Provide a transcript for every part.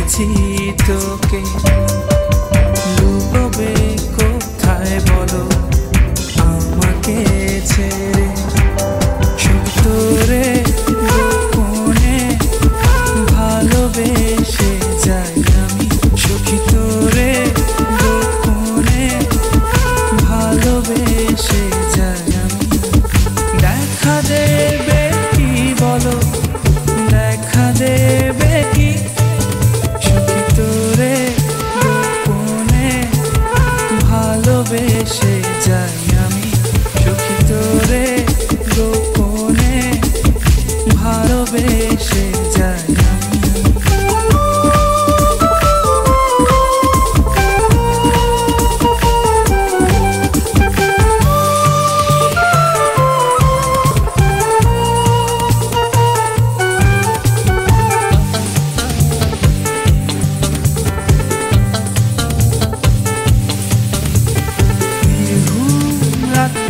ফেলেছি তোকে, লুকোবে কোথায় বলো আমাকে ছেড়ে। সত্যরে গোপনে ভালোবেসে যাই আমি, সখী তোরে গোপনে ভালোবেসে যাই আমি। দেখা দেবে কি বলো, দেখা দেবে কি, সখী তোরে গোপনে ভালোবেসে যাই আমি, সখী তোরে গোপনে ভালোবেসে যাই আমি।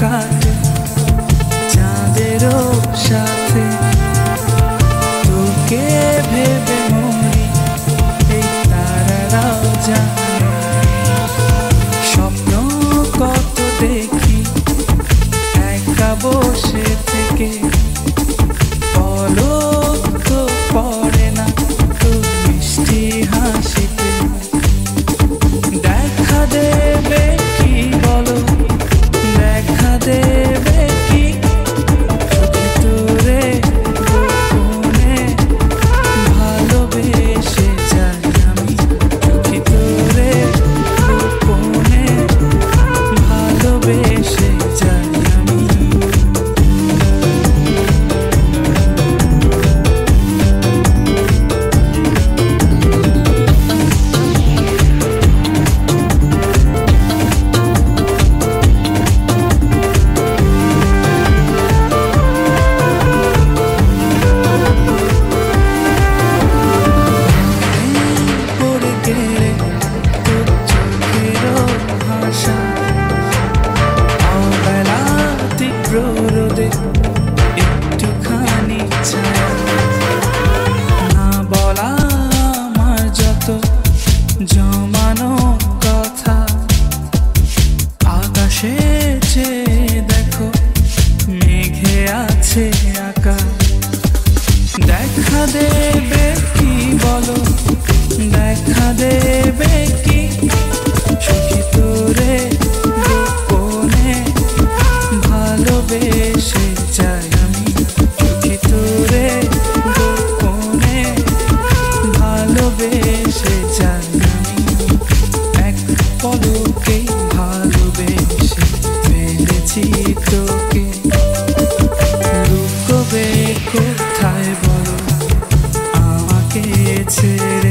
কাটে চাঁদেরও সাথে, তোকে ভেবে মরি এই তারারাও জানে। স্বপ্ন কত দেখি একা বসে থেকে, পলক তো পড়ে না তোর মিষ্টি হাসিতে। দেখা দেবে কি বলো, দেখা দেবে কি, সখী তোরে গোপনে ভালোবেসে যাই আমি, সখী তোরে গোপনে ভালোবেসে যাই আমি। একটুখানি ছায়া না বলা আমার যত জমানো কথা, আকাশে চেয়ে দেখো মেঘে আছে আঁকা। দেখা দেবে কি বলো, দেখা দেবে কি, সখী তোরে গোপনে ভালোবেসে যাই আমি, সখী তোরে গোপনে ভালোবেসে যাই আমি। এক পলকেই ভালোবেসে ফেলেছি তোকে, লুকোবে কোথায় বলো আমাকে ছেড়ে।